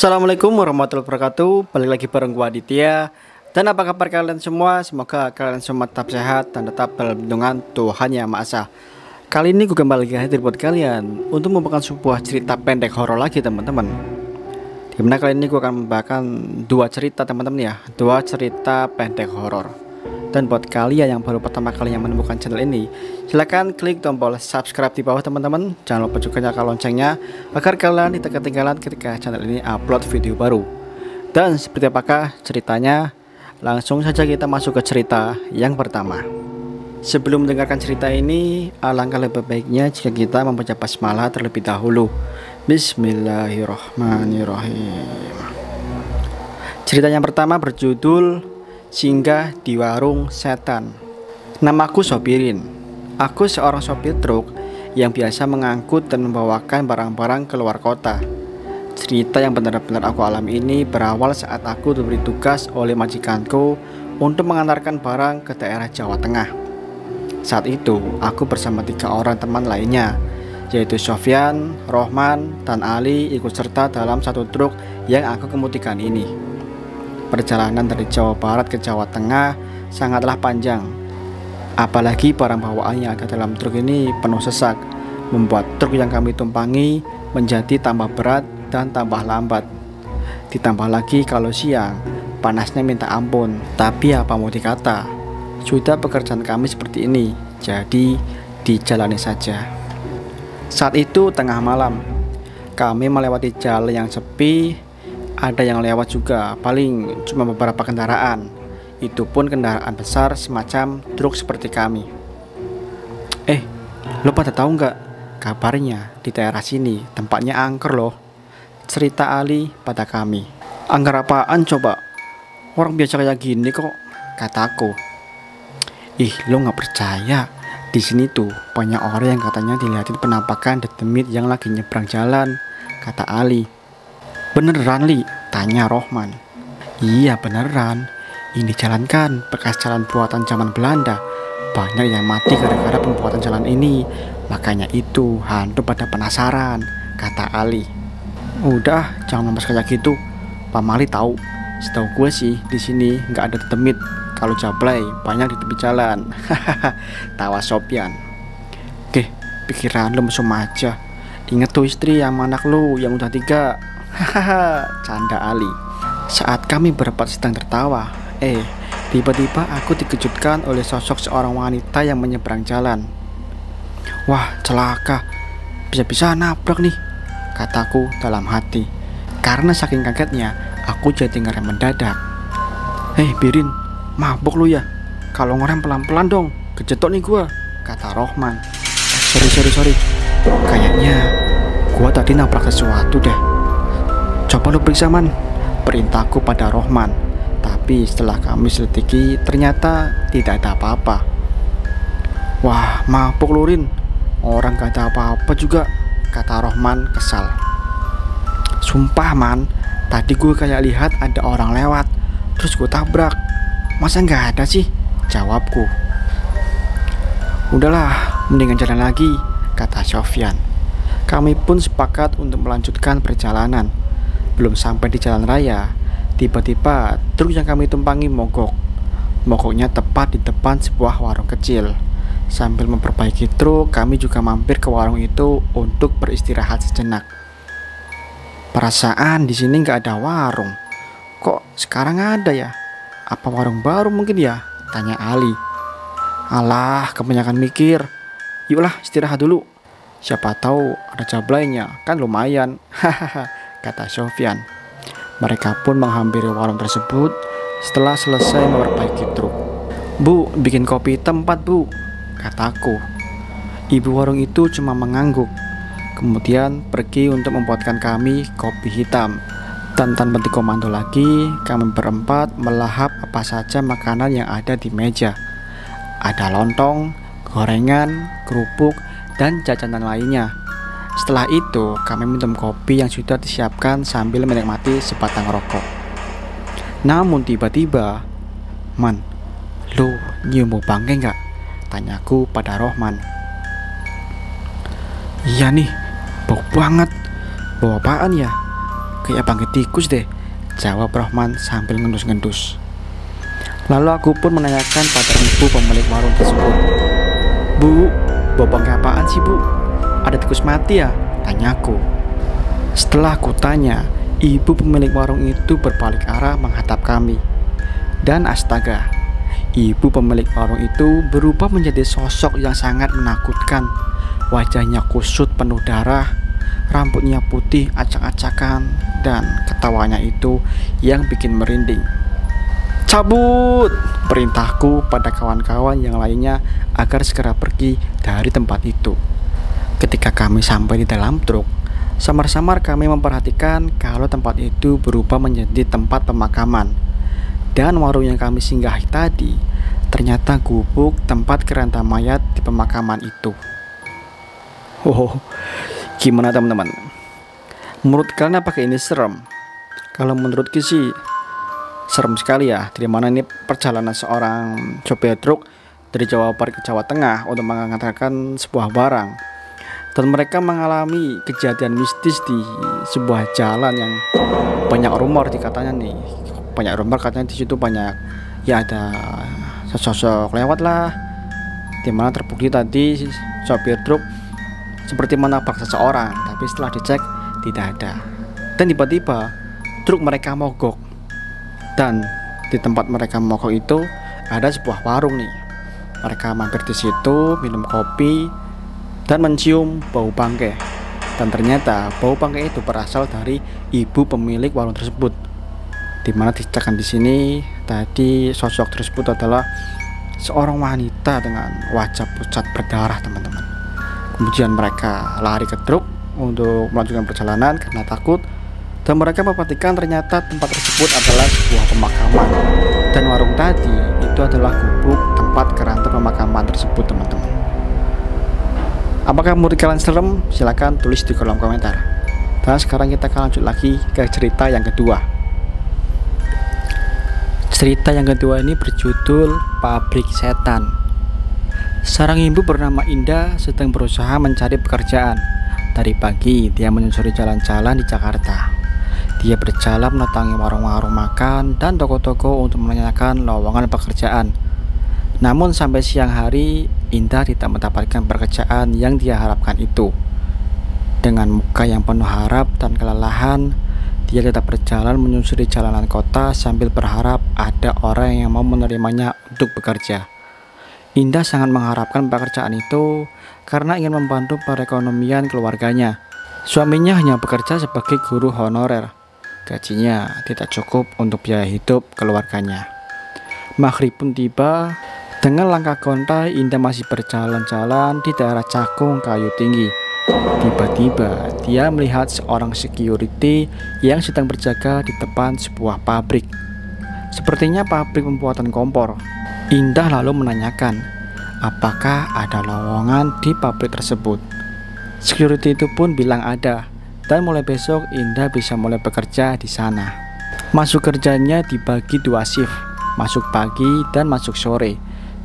Assalamualaikum warahmatullahi wabarakatuh. Balik lagi bareng gua Aditya. Dan apa kabar kalian semua? Semoga kalian semua tetap sehat dan tetap dalam lindungan Tuhan Yang Maha Esa. Kali ini gue kembali lagi hadir buat kalian untuk membawakan sebuah cerita pendek horor lagi teman-teman. Dimana kali ini gue akan membawakan dua cerita teman-teman ya, dua cerita pendek horor. Dan buat kalian yang baru pertama kali yang menemukan channel ini, silahkan klik tombol subscribe di bawah teman-teman. Jangan lupa juga nyalakan loncengnya agar kalian tidak ketinggalan ketika channel ini upload video baru. Dan seperti apakah ceritanya? Langsung saja kita masuk ke cerita yang pertama. Sebelum mendengarkan cerita ini, alangkah lebih baiknya jika kita membaca basmalah terlebih dahulu. Bismillahirrahmanirrahim. Cerita yang pertama berjudul Singgah di Warung Setan. Namaku Sopirin. Aku seorang sopir truk yang biasa mengangkut dan membawakan barang-barang ke luar kota. Cerita yang benar-benar aku alami ini berawal saat aku diberi tugas oleh majikanku untuk mengantarkan barang ke daerah Jawa Tengah. Saat itu aku bersama 3 orang teman lainnya, yaitu Sofyan, Rohman, dan Ali ikut serta dalam satu truk yang aku kemudikan ini. Perjalanan dari Jawa Barat ke Jawa Tengah sangatlah panjang. Apalagi barang bawaan yang ada dalam truk ini penuh sesak, membuat truk yang kami tumpangi menjadi tambah berat dan tambah lambat. Ditambah lagi kalau siang, panasnya minta ampun. Tapi apa mau dikata, sudah pekerjaan kami seperti ini, jadi dijalani saja. Saat itu tengah malam, kami melewati jalan yang sepi. Ada yang lewat juga, paling cuma beberapa kendaraan. Itu pun kendaraan besar semacam truk seperti kami. Lo pada tahu nggak? Kabarnya di daerah sini tempatnya angker loh, cerita Ali pada kami. Angker apaan coba? Orang biasa kayak gini kok, kataku. Lo nggak percaya? Di sini tuh banyak orang yang katanya dilihatin penampakan detemit yang lagi nyebrang jalan, kata Ali. Beneran Li? Tanya Rohman. Iya beneran, ini jalan kan bekas jalan buatan zaman Belanda. Banyak yang mati gara-gara pembuatan jalan ini. Makanya itu hantu pada penasaran, kata Ali. Udah jangan membahas kayak gitu, Pak Mali tahu. Setahu gue sih di sini nggak ada detemit. Kalau jablay banyak di tepi jalan. Hahaha, tawa Sopyan. Oke, pikiran lu mesum aja. Ingat tuh istri sama anak lu yang udah 3. Hahaha, canda Ali. Saat kami berempat sedang tertawa, tiba-tiba aku dikejutkan oleh sosok seorang wanita yang menyeberang jalan. Wah, celaka, bisa-bisa nabrak nih, kataku dalam hati. Karena saking kagetnya, aku jadi ngerem mendadak. Birin, mabuk lu ya? Kalau ngerem pelan-pelan dong, kejetok nih gua, kata Rohman. Sorry. Kayaknya gua tadi nabrak sesuatu deh. Coba lu periksa man, perintahku pada Rohman. Tapi setelah kami selidiki ternyata tidak ada apa-apa. Wah, mabuk lurin, orang gak ada apa-apa juga, kata Rohman kesal. Sumpah man, tadi gue kayak lihat ada orang lewat, terus gue tabrak. Masa gak ada sih? Jawabku. Udahlah, mendingan jalan lagi, kata Sofyan. Kami pun sepakat untuk melanjutkan perjalanan. Belum sampai di jalan raya, tiba-tiba truk yang kami tumpangi mogok. Mogoknya tepat di depan sebuah warung kecil. Sambil memperbaiki truk, kami juga mampir ke warung itu untuk beristirahat sejenak. Perasaan di sini nggak ada warung. Kok sekarang ada ya? Apa warung baru mungkin ya? Tanya Ali. Alah, kebanyakan mikir. Yuklah istirahat dulu. Siapa tahu ada jablaynya, kan lumayan. Hahaha, kata Sofyan. Mereka pun menghampiri warung tersebut setelah selesai memperbaiki truk. Bu, bikin kopi hitam 4 bu, kataku. Ibu warung itu cuma mengangguk, kemudian pergi untuk membuatkan kami kopi hitam. Dan tanpa dikomando lagi, kami berempat melahap apa saja makanan yang ada di meja. Ada lontong, gorengan, kerupuk, dan jajanan lainnya. Setelah itu, kami minum kopi yang sudah disiapkan sambil menikmati sebatang rokok. Namun tiba-tiba, Man, lu nyium bau bangke nggak? Tanyaku pada Rohman. Iya nih, bau banget. Bau apaan ya? kayak bangkit tikus deh, jawab Rohman sambil ngendus-ngendus. Lalu aku pun menanyakan pada ibu pemilik warung tersebut. Bu, bawa bangkai apaan sih bu? Ada tikus mati ya? Tanyaku. Setelah aku tanya, ibu pemilik warung itu berbalik arah menghadap kami. Dan astaga, ibu pemilik warung itu berubah menjadi sosok yang sangat menakutkan. Wajahnya kusut penuh darah, rambutnya putih acak-acakan, dan ketawanya itu yang bikin merinding. Cabut! Perintahku pada kawan-kawan yang lainnya agar segera pergi dari tempat itu. Ketika kami sampai di dalam truk, samar-samar kami memperhatikan kalau tempat itu berubah menjadi tempat pemakaman. Dan warung yang kami singgahi tadi ternyata gubuk tempat keranda mayat di pemakaman itu. Oh, gimana teman-teman? Menurut kalian apakah ini serem? Kalau menurutku sih serem sekali ya. Dari mana ini perjalanan seorang sopir truk dari Jawa Barat ke Jawa Tengah untuk mengantarkan sebuah barang, dan mereka mengalami kejadian mistis di sebuah jalan yang banyak rumor dikatanya nih. Banyak rumor katanya di situ banyak ya ada sosok lewat lah, dimana terbukti tadi sopir truk seperti menabrak seseorang, tapi setelah dicek tidak ada. Dan tiba-tiba truk mereka mogok. Dan di tempat mereka mogok itu ada sebuah warung nih. Mereka mampir di situ, minum kopi, dan mencium bau bangkai. Dan ternyata bau bangkai itu berasal dari ibu pemilik warung tersebut. Dimana diceritakan di sini tadi sosok tersebut adalah seorang wanita dengan wajah pucat berdarah, teman-teman. Kemudian mereka lari ke truk untuk melanjutkan perjalanan karena takut. Dan mereka memperhatikan ternyata tempat tersebut adalah sebuah pemakaman. Dan warung tadi itu adalah gubuk tempat keranda pemakaman tersebut, teman-teman. Apakah menurut kalian serem? Silahkan tulis di kolom komentar. Dan sekarang kita akan lanjut lagi ke cerita yang kedua. Cerita yang kedua ini berjudul Pabrik Setan. Seorang ibu bernama Indah sedang berusaha mencari pekerjaan. Dari pagi dia menyusuri jalan-jalan di Jakarta. Dia berjalan mendatangi warung-warung makan dan toko-toko untuk menanyakan lowongan pekerjaan. Namun sampai siang hari, Indah tidak mendapatkan pekerjaan yang dia harapkan itu. Dengan muka yang penuh harap dan kelelahan, dia tetap berjalan menyusuri jalanan kota sambil berharap ada orang yang mau menerimanya untuk bekerja. Indah sangat mengharapkan pekerjaan itu karena ingin membantu perekonomian keluarganya. Suaminya hanya bekerja sebagai guru honorer. Gajinya tidak cukup untuk biaya hidup keluarganya. Maghrib pun tiba. Dengan langkah gontai, Indah masih berjalan-jalan di daerah Cakung Kayu Tinggi. Tiba-tiba dia melihat seorang security yang sedang berjaga di depan sebuah pabrik. Sepertinya pabrik pembuatan kompor. Indah lalu menanyakan, apakah ada lowongan di pabrik tersebut. Security itu pun bilang ada, dan mulai besok Indah bisa mulai bekerja di sana. Masuk kerjanya dibagi 2 shift, masuk pagi dan masuk sore,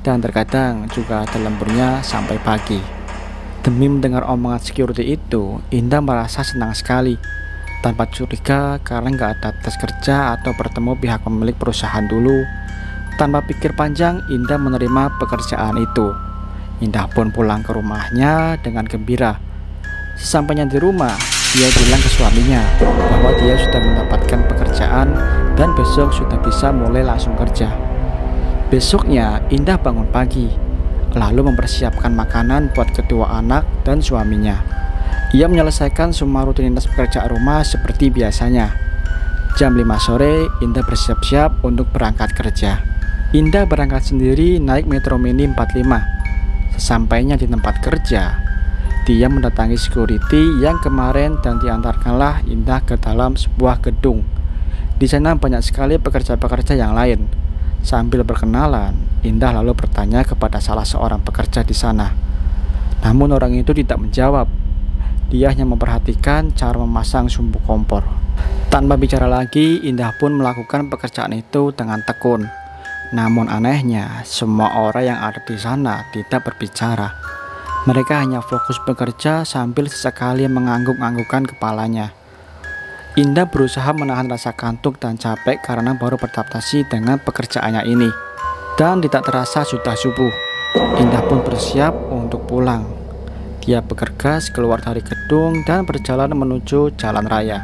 dan terkadang juga ada lemburnya sampai pagi. Demi mendengar omongan security itu, Indah merasa senang sekali, tanpa curiga karena nggak ada tes kerja atau bertemu pihak pemilik perusahaan dulu. Tanpa pikir panjang, Indah menerima pekerjaan itu. Indah pun pulang ke rumahnya dengan gembira. Sesampainya di rumah, dia bilang ke suaminya bahwa dia sudah mendapatkan pekerjaan dan besok sudah bisa mulai langsung kerja. Besoknya Indah bangun pagi, lalu mempersiapkan makanan buat kedua anak dan suaminya. Ia menyelesaikan semua rutinitas pekerjaan rumah seperti biasanya. Jam 5 sore Indah bersiap-siap untuk berangkat kerja. Indah berangkat sendiri naik Metro Mini 45. Sesampainya di tempat kerja, dia mendatangi security yang kemarin dan diantarkanlah Indah ke dalam sebuah gedung. Di sana banyak sekali pekerja-pekerja yang lain. Sambil berkenalan, Indah lalu bertanya kepada salah seorang pekerja di sana. Namun orang itu tidak menjawab. Dia hanya memperhatikan cara memasang sumbu kompor. Tanpa bicara lagi, Indah pun melakukan pekerjaan itu dengan tekun. Namun anehnya, semua orang yang ada di sana tidak berbicara. Mereka hanya fokus bekerja sambil sesekali mengangguk-anggukkan kepalanya. Indah berusaha menahan rasa kantuk dan capek karena baru beradaptasi dengan pekerjaannya ini. Dan tidak terasa sudah subuh. Indah pun bersiap untuk pulang. Dia bergegas keluar dari gedung dan berjalan menuju jalan raya.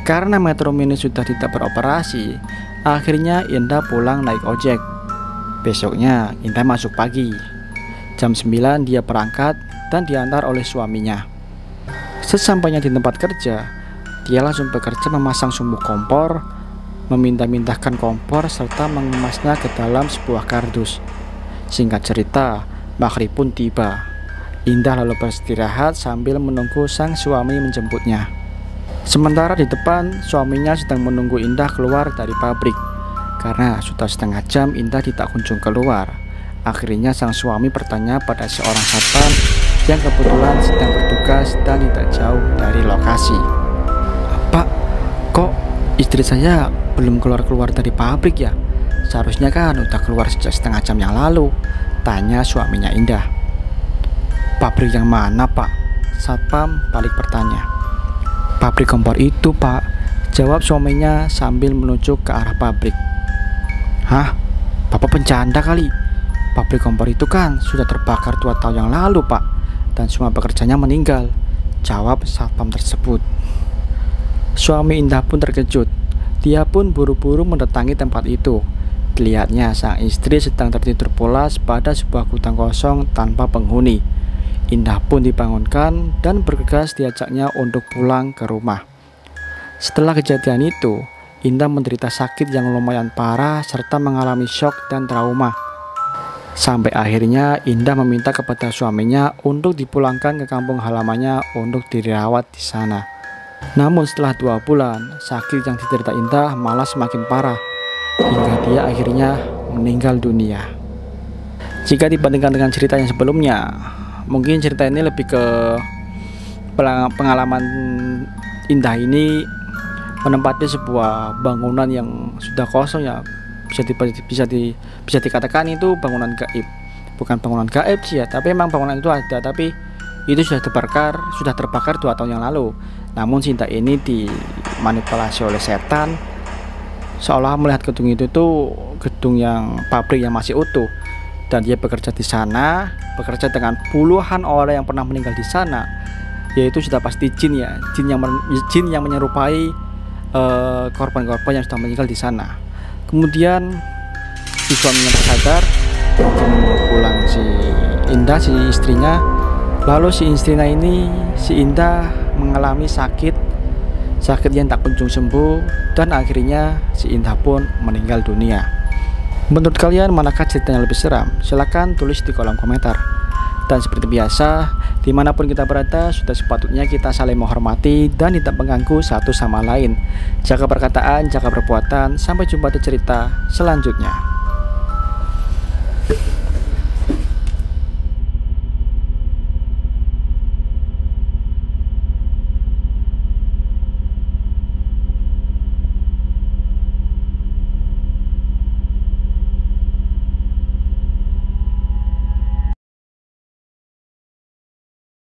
Karena Metro Mini sudah tidak beroperasi, akhirnya Indah pulang naik ojek. Besoknya Indah masuk pagi. Jam 9 dia berangkat dan diantar oleh suaminya. Sesampainya di tempat kerja, dia langsung bekerja memasang sumbu kompor, memindah-mindahkan kompor serta mengemasnya ke dalam sebuah kardus. Singkat cerita, maghrib pun tiba. Indah lalu beristirahat sambil menunggu sang suami menjemputnya. Sementara di depan, suaminya sedang menunggu Indah keluar dari pabrik. Karena sudah setengah jam Indah tidak kunjung keluar. Akhirnya sang suami bertanya pada seorang satpam yang kebetulan sedang bertugas dan tidak jauh dari lokasi. "Pak, kok istri saya belum keluar-keluar dari pabrik ya? Seharusnya kan udah keluar sejak setengah jam yang lalu," tanya suaminya Indah. "Pabrik yang mana, Pak?" Satpam balik bertanya. "Pabrik kompor itu, Pak," jawab suaminya sambil menuju ke arah pabrik. "Hah? Bapak bercanda kali? Pabrik kompor itu kan sudah terbakar 2 tahun yang lalu, Pak, dan semua pekerjanya meninggal," jawab satpam tersebut. Suami Indah pun terkejut. Dia pun buru-buru mendatangi tempat itu. Dilihatnya sang istri sedang tertidur pulas pada sebuah gudang kosong tanpa penghuni. Indah pun dibangunkan dan bergegas diajaknya untuk pulang ke rumah. Setelah kejadian itu, Indah menderita sakit yang lumayan parah serta mengalami syok dan trauma. Sampai akhirnya Indah meminta kepada suaminya untuk dipulangkan ke kampung halamannya untuk dirawat di sana. Namun setelah 2 bulan, sakit yang diderita Indah malah semakin parah hingga dia akhirnya meninggal dunia. Jika dibandingkan dengan cerita yang sebelumnya, mungkin cerita ini lebih ke pengalaman Indah ini menempati sebuah bangunan yang sudah kosong ya. Bisa dikatakan itu bangunan gaib. Bukan bangunan gaib sih ya, tapi memang bangunan itu ada, tapi itu sudah terbakar 2 tahun yang lalu. Namun Sinta ini dimanipulasi oleh setan, seolah melihat gedung itu tuh gedung yang pabrik yang masih utuh, dan dia bekerja di sana, bekerja dengan puluhan orang yang pernah meninggal di sana, yaitu sudah pasti jin ya, jin yang menyerupai korban-korban yang sudah meninggal di sana. Kemudian si suaminya tersadar, pulang si Indah, si istrinya. Lalu si Indah mengalami sakit yang tak kunjung sembuh, dan akhirnya si Indah pun meninggal dunia. Menurut kalian manakah cerita yang lebih seram? Silahkan tulis di kolom komentar. Dan seperti biasa, dimanapun kita berada, sudah sepatutnya kita saling menghormati dan tidak mengganggu satu sama lain. Jaga perkataan, jaga perbuatan. Sampai jumpa di cerita selanjutnya.